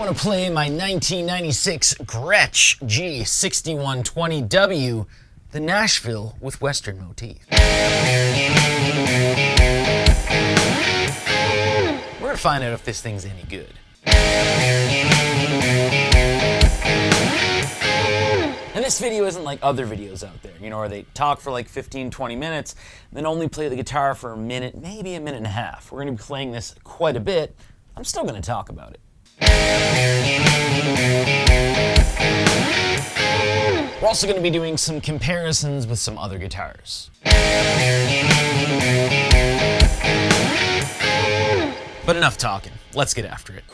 going to play my 1996 Gretsch G6120W, the Nashville with Western motif. We're going to find out if this thing's any good. And this video isn't like other videos out there, you know, where they talk for like 15-20 minutes, then only play the guitar for a minute, maybe a minute and a half. We're going to be playing this quite a bit. I'm still going to talk about it. We're also going to be doing some comparisons with some other guitars. But enough talking. Let's get after it.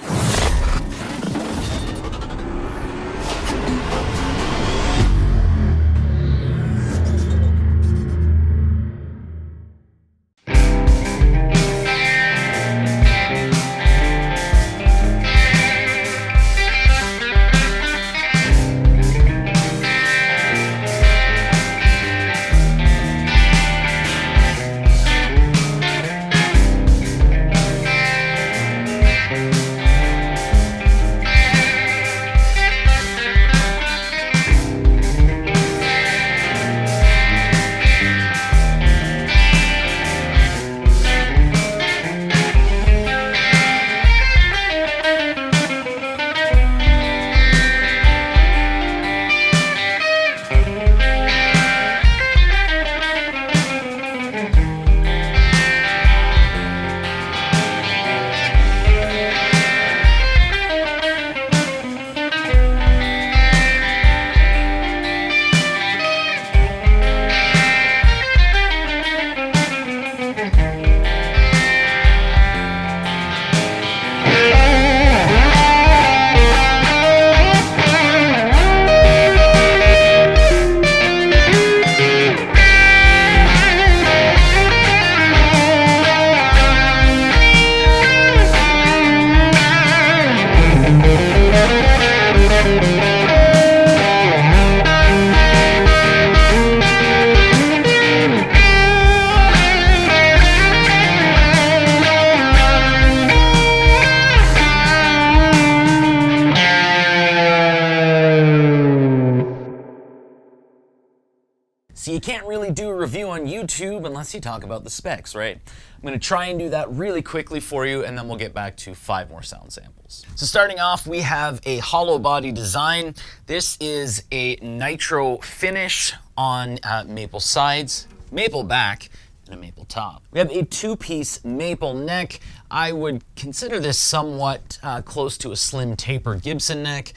So you can't really do a review on YouTube unless you talk about the specs, right? I'm going to try and do that really quickly for you, and then we'll get back to 5 more sound samples. So starting off, we have a hollow body design. This is a nitro finish on maple sides, maple back, and a maple top. We have a 2-piece maple neck. I would consider this somewhat close to a slim taper Gibson neck.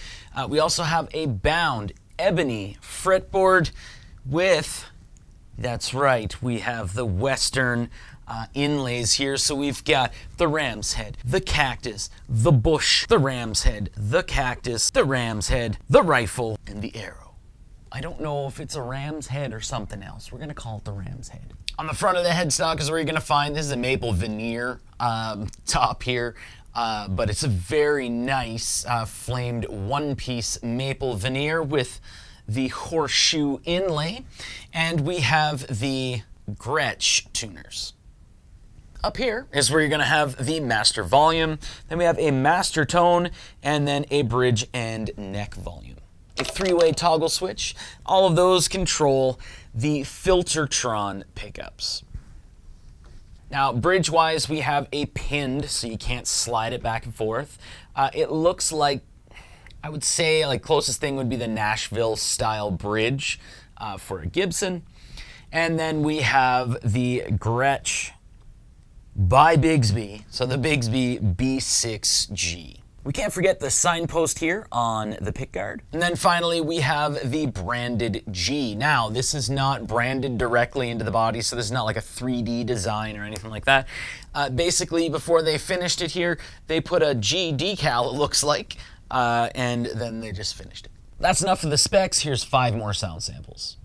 We also have a bound ebony fretboard with, that's right, we have the Western inlays here. So we've got the ram's head, the cactus, the bush, the ram's head, the cactus, the ram's head, the rifle, and the arrow. I don't know if it's a ram's head or something else. We're gonna call it the ram's head. On the front of the headstock is where you're gonna find, this is a maple veneer top here. But it's a very nice flamed 1-piece maple veneer with the horseshoe inlay, and we have the Gretsch tuners. Up here is where you're going to have the master volume, then we have a master tone, and then a bridge and neck volume. A 3-way toggle switch. All of those control the Filtertron pickups. Now, bridge-wise, we have a pinned, so you can't slide it back and forth. It looks like, I would say, like, closest thing would be the Nashville style bridge for a Gibson. And then we have the Gretsch by Bigsby, so the Bigsby B6G. We can't forget the signpost here on the pickguard. And then finally, we have the branded G. Now, this is not branded directly into the body, so this is not like a 3D design or anything like that. Basically, before they finished it here, they put a G decal, it looks like, and then they just finished it. That's enough for the specs. Here's 5 more sound samples.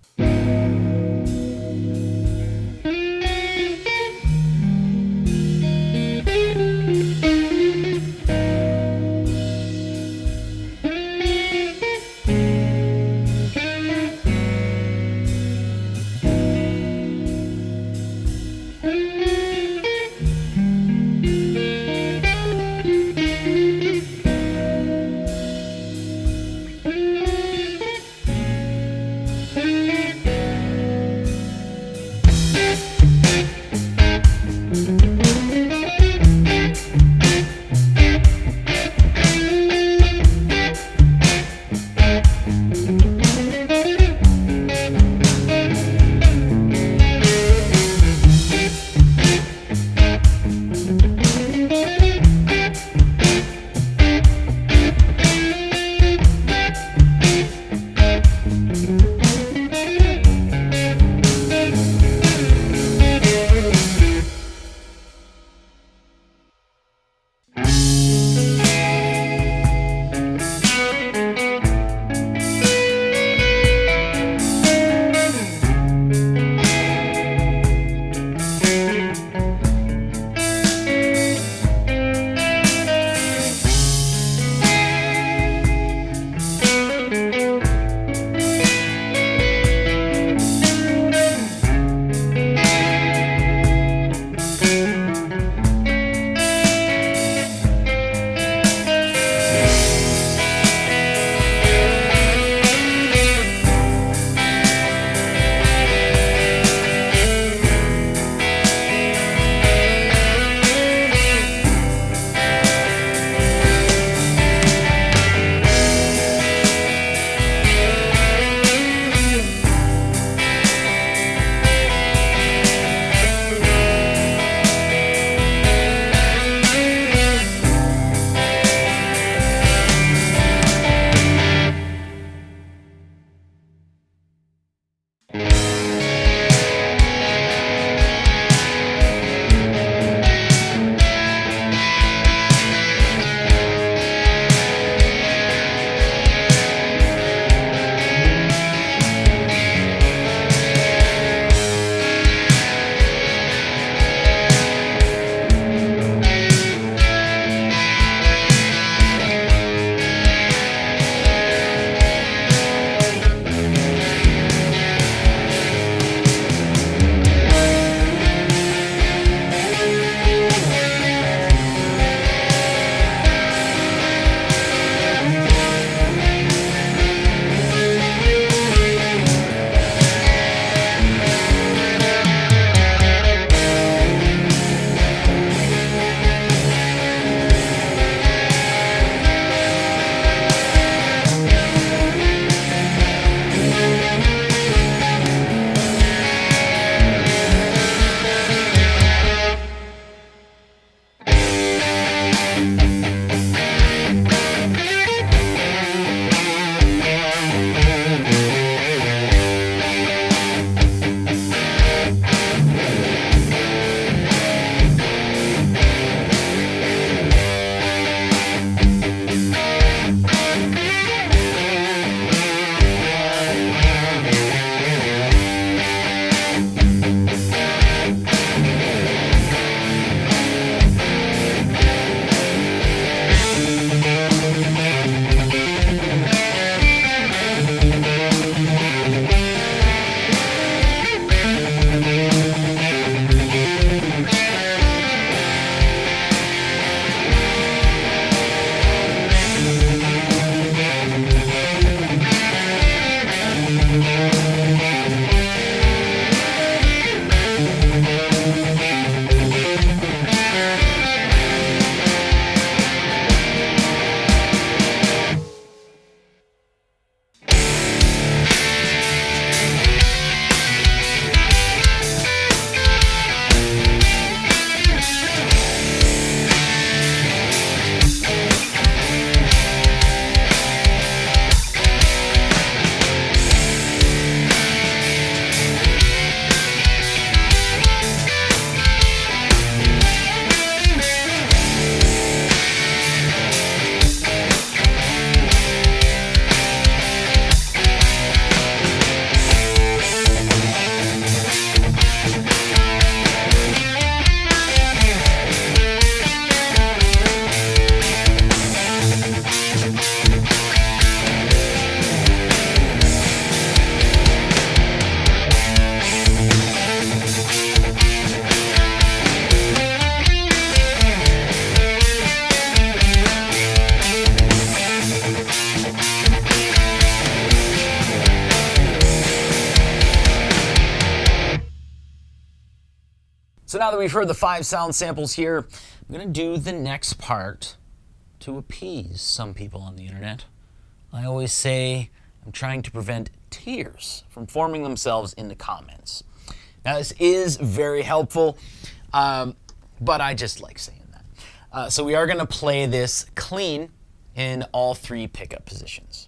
now that we've heard the 5 sound samples here, I'm going to do the next part to appease some people on the internet. I always say I'm trying to prevent tears from forming themselves in the comments. Now this is very helpful, but I just like saying that. So we are going to play this clean in all 3 pickup positions.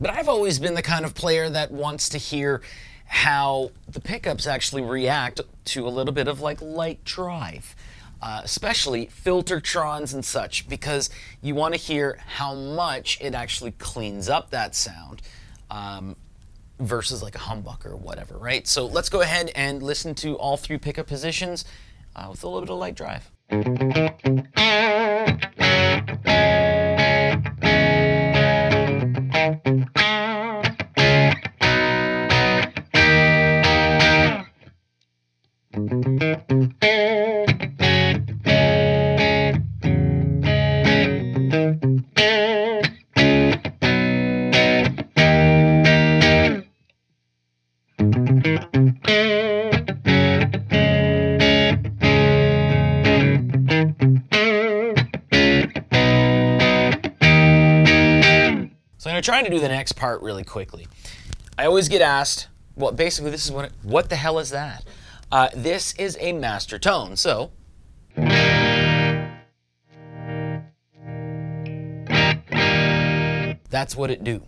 I've always been the kind of player that wants to hear how the pickups actually react to a little bit of like light drive, especially filtertrons and such, because you want to hear how much it actually cleans up that sound versus like a humbucker or whatever, right? So let's go ahead and listen to all 3 pickup positions with a little bit of light drive. So I'm going to try to do the next part really quickly. I always get asked, well, basically this is what the hell is that? This is a master tone, so that's what it do.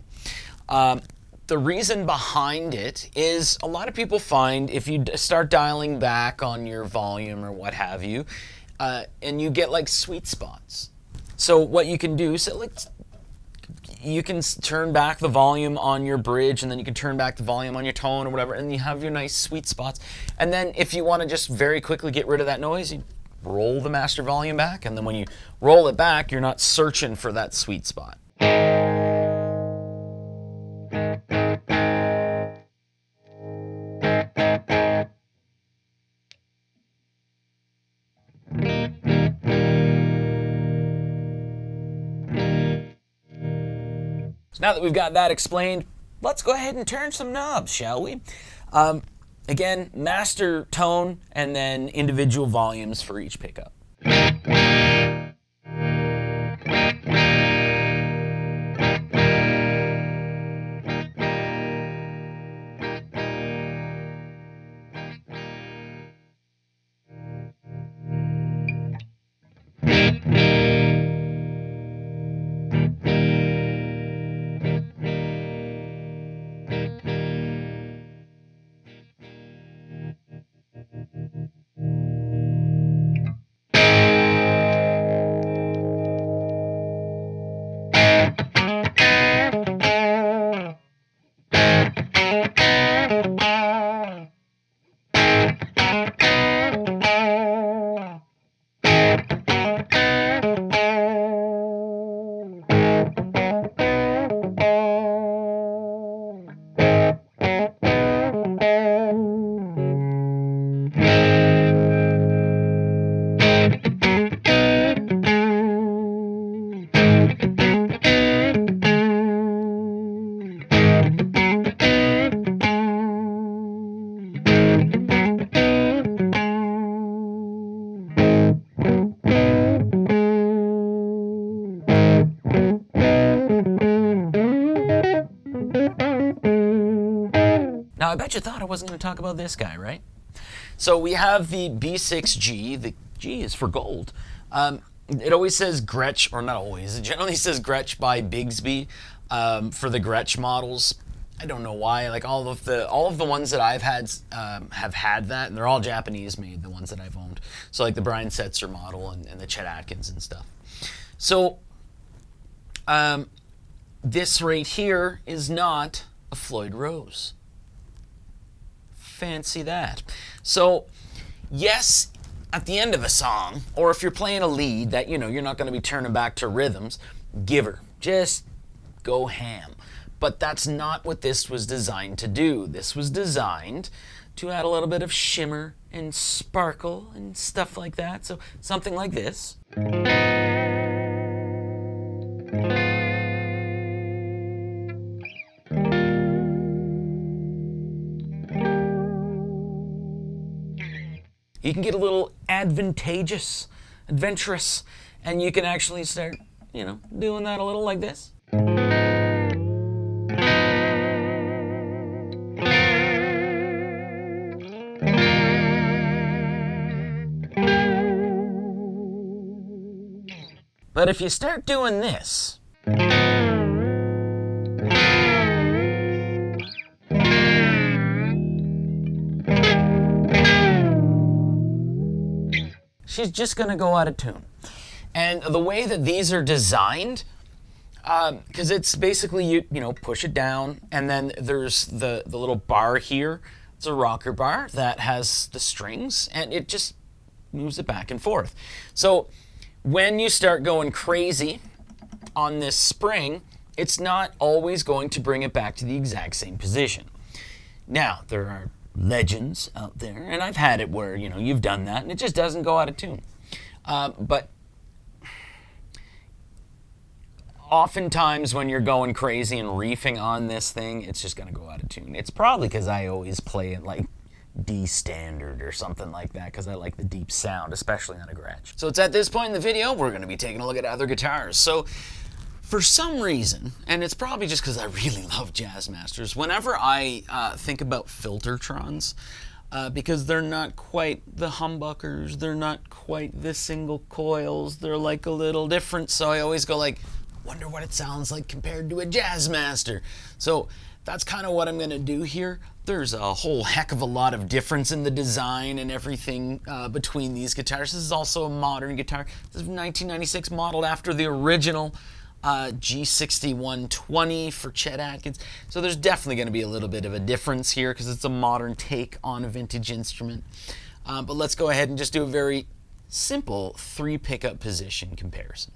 The reason behind it is a lot of people find if you start dialing back on your volume or what have you, and you get like sweet spots. So what you can do, so like, you can turn back the volume on your bridge, and then you can turn back the volume on your tone or whatever, and you have your nice sweet spots. And then if you want to just very quickly get rid of that noise, you roll the master volume back, and then when you roll it back, you're not searching for that sweet spot. So now that we've got that explained, let's go ahead and turn some knobs, shall we? Again, master tone and then individual volumes for each pickup. Now, I bet you thought I wasn't going to talk about this guy, right? So we have the B6G. The G is for gold. It always says Gretsch, or not always. It generally says Gretsch by Bigsby for the Gretsch models. I don't know why. Like all of the ones that I've had have had that, and they're all Japanese made. The ones that I've owned. So like the Brian Setzer model and the Chet Atkins and stuff. So this right here is not a Floyd Rose. fancy that. So, yes, at the end of a song, or if you're playing a lead that, you know, you're not going to be turning back to rhythms, give her. Just go ham. But that's not what this was designed to do. This was designed to add a little bit of shimmer and sparkle and stuff like that. So something like this. You can get a little adventurous, and you can actually start, you know, doing that a little like this. But if you start doing this, she's just going to go out of tune. And the way that these are designed, because it's basically, you know, push it down, and then there's the little bar here. It's a rocker bar that has the strings, and it just moves it back and forth. So when you start going crazy on this spring, it's not always going to bring it back to the exact same position. Now, there are legends out there, and I've had it where, you know, you've done that and it just doesn't go out of tune. But oftentimes when you're going crazy and reefing on this thing, it's just going to go out of tune. It's probably because I always play it like D standard or something like that, because I like the deep sound, especially on a Gretsch. So it's at this point in the video we're going to be taking a look at other guitars. So for some reason, and it's probably just because I really love Jazzmasters, whenever I think about Filtertrons, because they're not quite the humbuckers, they're not quite the single coils, they're like a little different, so I always go like, wonder what it sounds like compared to a Jazzmaster. So that's kind of what I'm going to do here. There's a whole heck of a lot of difference in the design and everything between these guitars. This is also a modern guitar. This is 1996, modeled after the original G6120 for Chet Atkins. So there's definitely going to be a little bit of a difference here because it's a modern take on a vintage instrument. But let's go ahead and just do a very simple 3 pickup position comparison.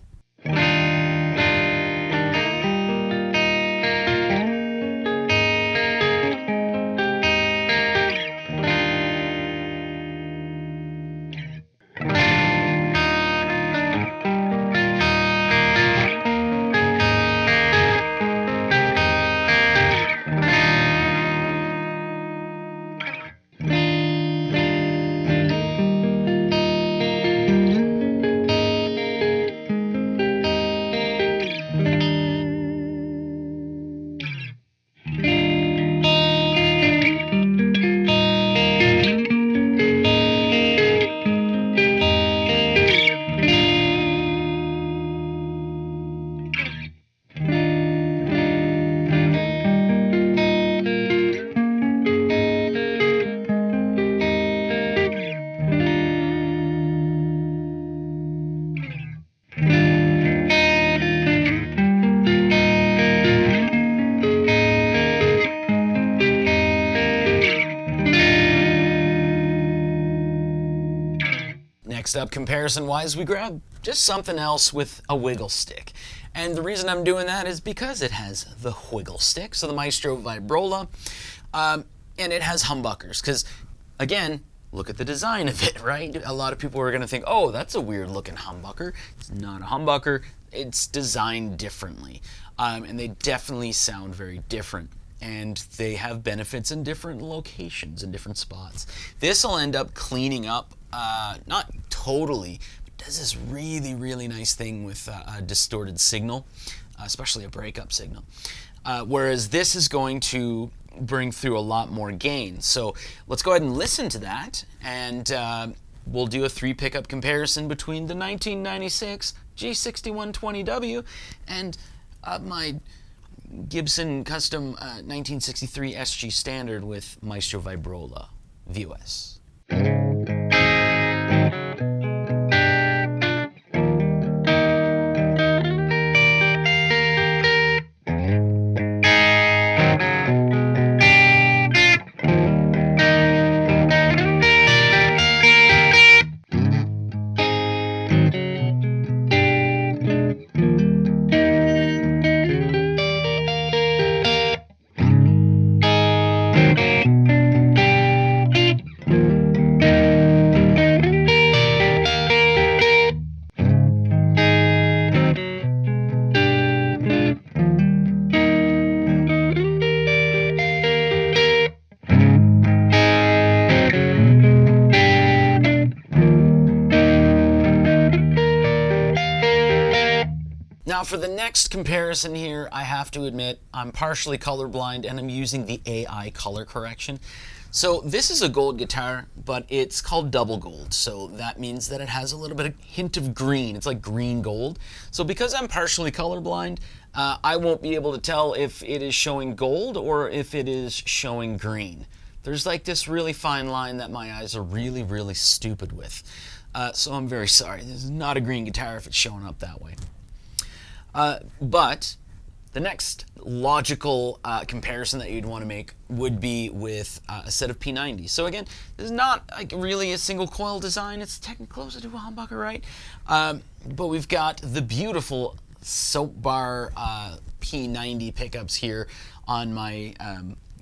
Next up, comparison-wise, we grab just something else with a wiggle stick. And the reason I'm doing that is because it has the wiggle stick, so the Maestro Vibrola, and it has humbuckers. Because, again, look at the design of it, right? A lot of people are going to think, oh, that's a weird-looking humbucker. It's not a humbucker. It's designed differently, and they definitely sound very different. And they have benefits in different locations, in different spots. This will end up cleaning up, not totally, but does this really, really nice thing with a distorted signal, especially a breakup signal. Whereas this is going to bring through a lot more gain. So let's go ahead and listen to that, and we'll do a 3 pickup comparison between the 1996 G6120W and my Gibson Custom 1963 SG Standard with Maestro Vibrola VOS. for the next comparison here, I have to admit I'm partially colorblind and I'm using the AI color correction. So this is a gold guitar, but it's called double gold. So that means that it has a little bit of hint of green. It's like green gold. So because I'm partially colorblind, I won't be able to tell if it is showing gold or if it is showing green. There's like this really fine line that my eyes are really, really stupid with. So I'm very sorry. This is not a green guitar if it's showing up that way. But the next logical comparison that you'd want to make would be with a set of P90s. So again, this is not like really a single coil design. It's technically closer to a humbucker, right? But we've got the beautiful soap bar P90 pickups here on my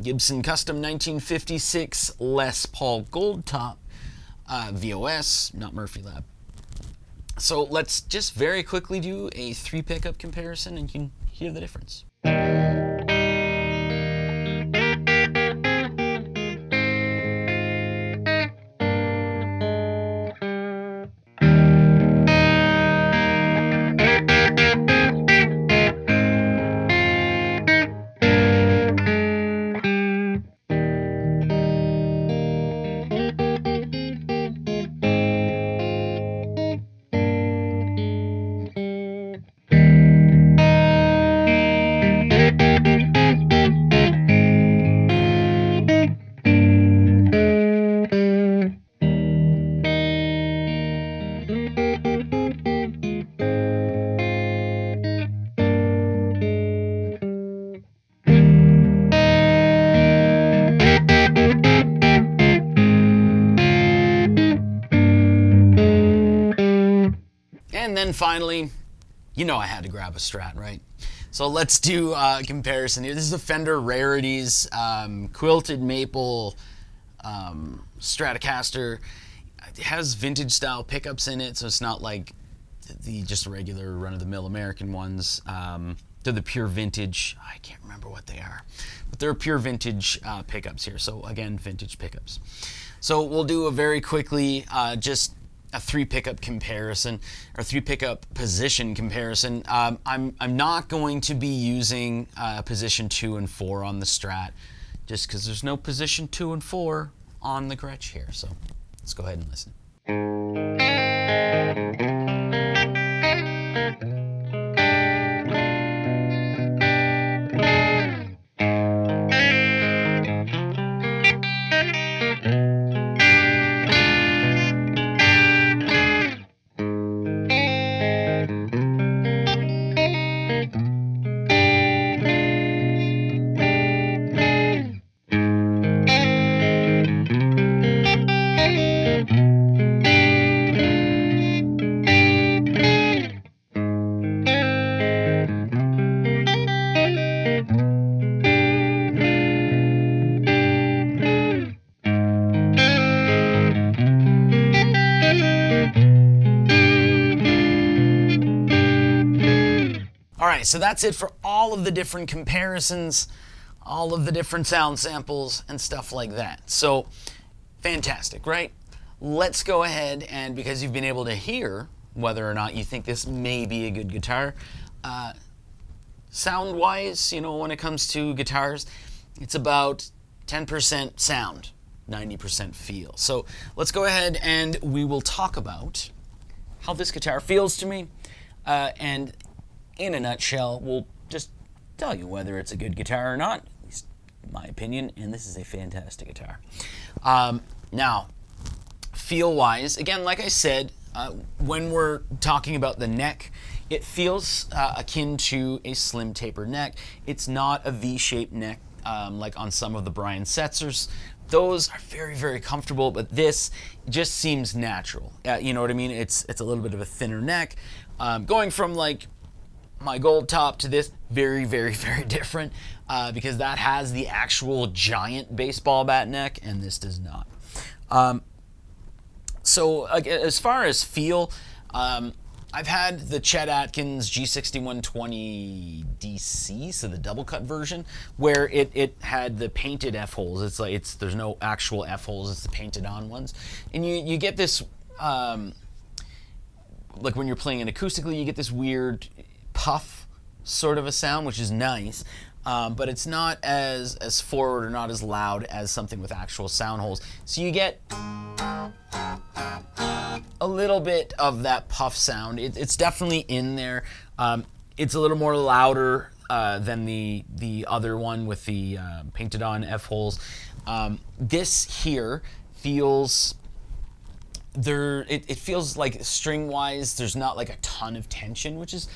Gibson Custom 1956 Les Paul Goldtop VOS, not Murphy Lab. So let's just very quickly do a 3 pickup comparison and you can hear the difference. And then finally, you know I had to grab a Strat, right? So let's do a comparison here. This is a Fender Rarities quilted maple Stratocaster. It has vintage style pickups in it, so it's not like the just regular run-of-the-mill American ones. They're the pure vintage. I can't remember what they are, but they're pure vintage pickups here. So again, vintage pickups. So we'll do a very quickly just a 3 pickup comparison or 3 pickup position comparison. I'm not going to be using position 2 and 4 on the Strat just because there's no position 2 and 4 on the Gretsch here. So let's go ahead and listen. Alright, so that's it for all of the different comparisons, all of the different sound samples, and stuff like that. So, fantastic, right? Let's go ahead and, because you've been able to hear whether or not you think this may be a good guitar, sound-wise, you know, when it comes to guitars, it's about 10% sound, 90% feel. So let's go ahead and we will talk about how this guitar feels to me, and in a nutshell, we'll just tell you whether it's a good guitar or not, at least in my opinion, and this is a fantastic guitar. Now, feel-wise, again, like I said, when we're talking about the neck, it feels akin to a slim taper neck. It's not a V-shaped neck like on some of the Brian Setzers. Those are very, very comfortable, but this just seems natural. You know what I mean? It's a little bit of a thinner neck. Going from like my Goldtop to this, very, very, very different, because that has the actual giant baseball bat neck, and this does not. So as far as feel, I've had the Chet Atkins G6120 DC, so the double cut version, where it had the painted F holes. It's like there's no actual F holes, it's the painted on ones, and you get this like when you're playing it acoustically, you get this weird puff sort of a sound, which is nice, but it's not as forward or not as loud as something with actual sound holes. So you get a little bit of that puff sound. It's definitely in there. It's a little more louder than the other one with the painted on F holes. This here feels it feels like string wise there's not like a ton of tension, which is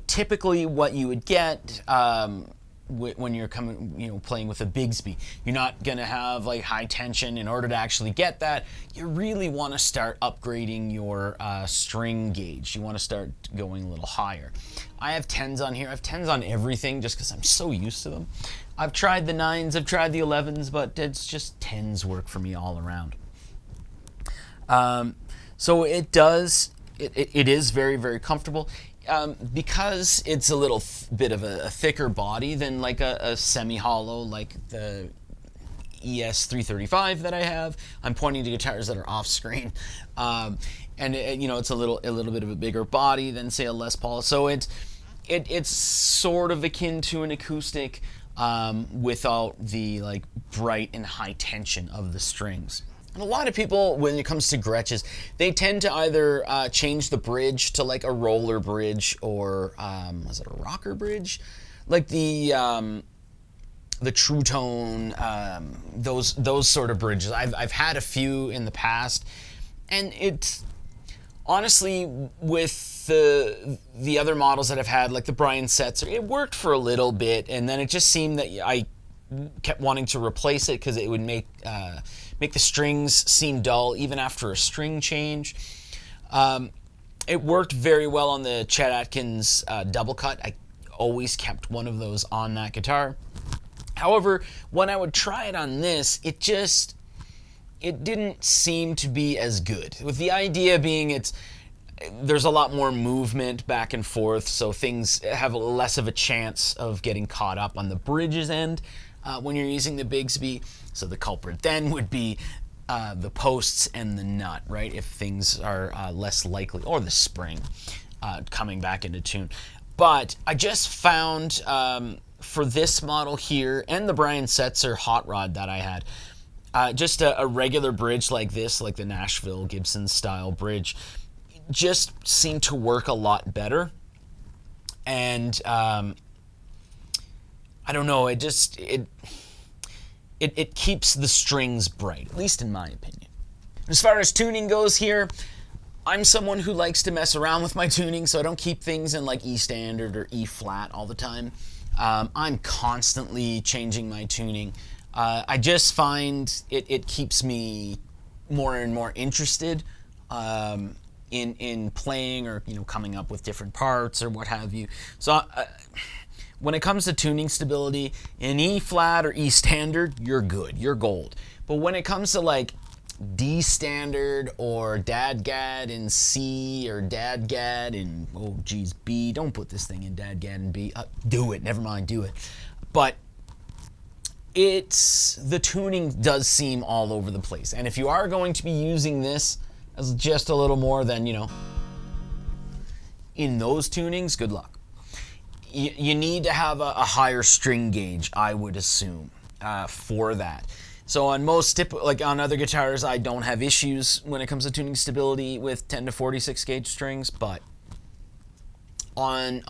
typically what you would get when you're playing with a Bigsby. You're not gonna have like high tension. In order to actually get that, you really want to start upgrading your string gauge. You want to start going a little higher. I have 10s on here. I have 10s on everything just because I'm so used to them. I've tried the 9s, I've tried the 11s, but it's just 10s work for me all around. So it is very, very comfortable. Because it's a little bit of a thicker body than like a semi-hollow like the ES335 that I have. I'm pointing to guitars that are off screen, and it's a little bit of a bigger body than say a Les Paul. So it's sort of akin to an acoustic without the like bright and high tension of the strings. And a lot of people, when it comes to Gretches, they tend to either change the bridge to like a roller bridge or was it a rocker bridge? Like the True Tone, those sort of bridges. I've had a few in the past, and it's honestly with the other models that I've had, like the Brian Setzer, it worked for a little bit, and then it just seemed that I kept wanting to replace it because it would make the strings seem dull even after a string change. It worked very well on the Chet Atkins double cut. I always kept one of those on that guitar. However, when I would try it on this, it didn't seem to be as good. With the idea being there's a lot more movement back and forth, so things have less of a chance of getting caught up on the bridge's end when you're using the Bigsby. So the culprit then would be the posts and the nut, right? If things are less likely, or the spring coming back into tune. But I just found for this model here and the Brian Setzer hot rod that I had, just a regular bridge like this, like the Nashville Gibson style bridge, just seemed to work a lot better. And I don't know, it keeps the strings bright, at least in my opinion. As far as tuning goes here, I'm someone who likes to mess around with my tuning, so I don't keep things in like E standard or E flat all the time. I'm constantly changing my tuning. I just find it keeps me more and more interested in playing, or coming up with different parts or what have you. So when it comes to tuning stability, in E flat or E standard, you're good, you're gold. But when it comes to like D standard or DADGAD in C or DADGAD in B, don't put this thing in DADGAD in B. Do it, never mind, do it. But the tuning does seem all over the place. And if you are going to be using this as just a little more than, in those tunings, good luck. You need to have a higher string gauge, I would assume, for that. So on like on other guitars, I don't have issues when it comes to tuning stability with 10 to 46 gauge strings, but on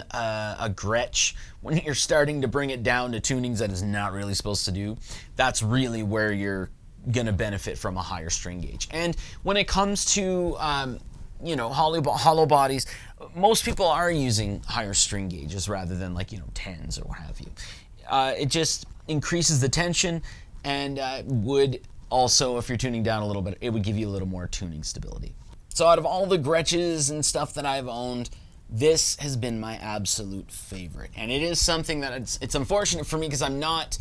a Gretsch, when you're starting to bring it down to tunings that is not really supposed to do, that's really where you're going to benefit from a higher string gauge. And when it comes to hollow bodies, most people are using higher string gauges rather than 10s or what have you. It just increases the tension, and would also, if you're tuning down a little bit, it would give you a little more tuning stability. So out of all the Gretches and stuff that I've owned, this has been my absolute favorite. And it is something that it's unfortunate for me because I'm not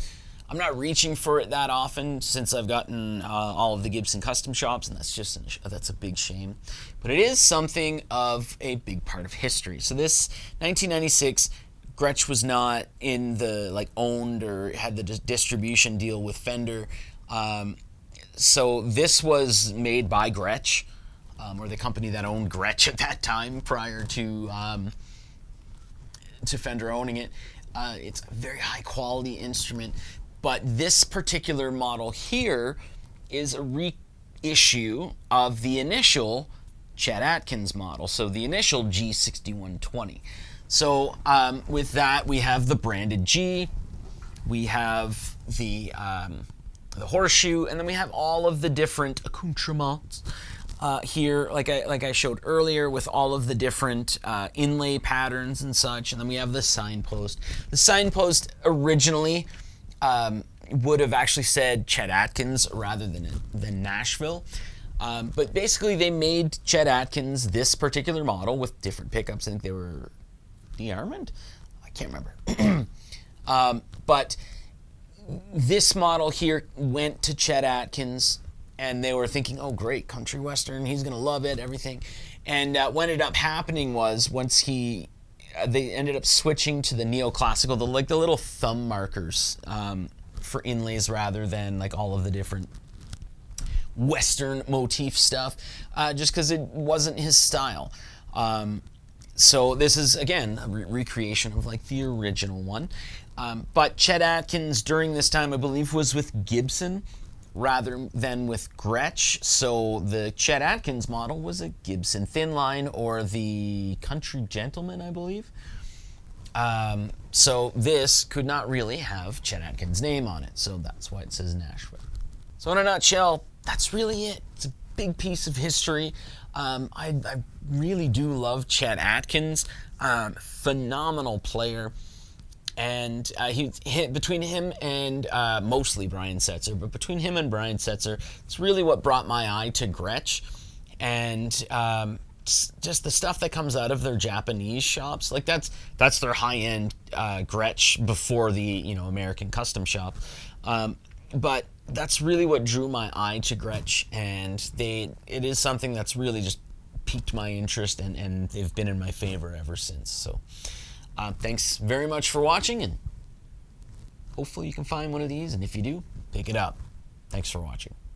reaching for it that often since I've gotten all of the Gibson custom shops, and that's a big shame. But it is something of a big part of history. So this 1996, Gretsch was not in the owned or had the distribution deal with Fender. So this was made by Gretsch, or the company that owned Gretsch at that time prior to to Fender owning it. It's a very high quality instrument, but this particular model here is a reissue of the initial Chet Atkins model, so the initial G6120. So with that, we have the branded G, we have the horseshoe, and then we have all of the different accoutrements here, like I showed earlier, with all of the different inlay patterns and such. And then we have the signpost. The signpost originally would have actually said Chet Atkins rather than Nashville. But basically, they made Chet Atkins this particular model with different pickups. I think they were de-armament? I can't remember. But this model here went to Chet Atkins, and they were thinking, oh great, country western, he's gonna love it, everything. And what ended up happening was once they ended up switching to the neoclassical, the little thumb markers for inlays rather than like all of the different western motif stuff, just because it wasn't his style. So this is again a recreation of like the original one. But Chet Atkins during this time, I believe, was with Gibson rather than with Gretsch. So the Chet Atkins model was a Gibson thin line, or the Country Gentleman, I believe. So this could not really have Chet Atkins' name on it, so that's why it says Nashville. So in a nutshell, that's really it. It's a big piece of history. I really do love Chet Atkins. Phenomenal player. And between him and mostly Brian Setzer, but between him and Brian Setzer, it's really what brought my eye to Gretsch. And just the stuff that comes out of their Japanese shops, like that's their high-end Gretsch before the American custom shop. But that's really what drew my eye to Gretsch, and it is something that's really just piqued my interest, and they've been in my favor ever since. So thanks very much for watching, and hopefully you can find one of these, and if you do, pick it up. Thanks for watching.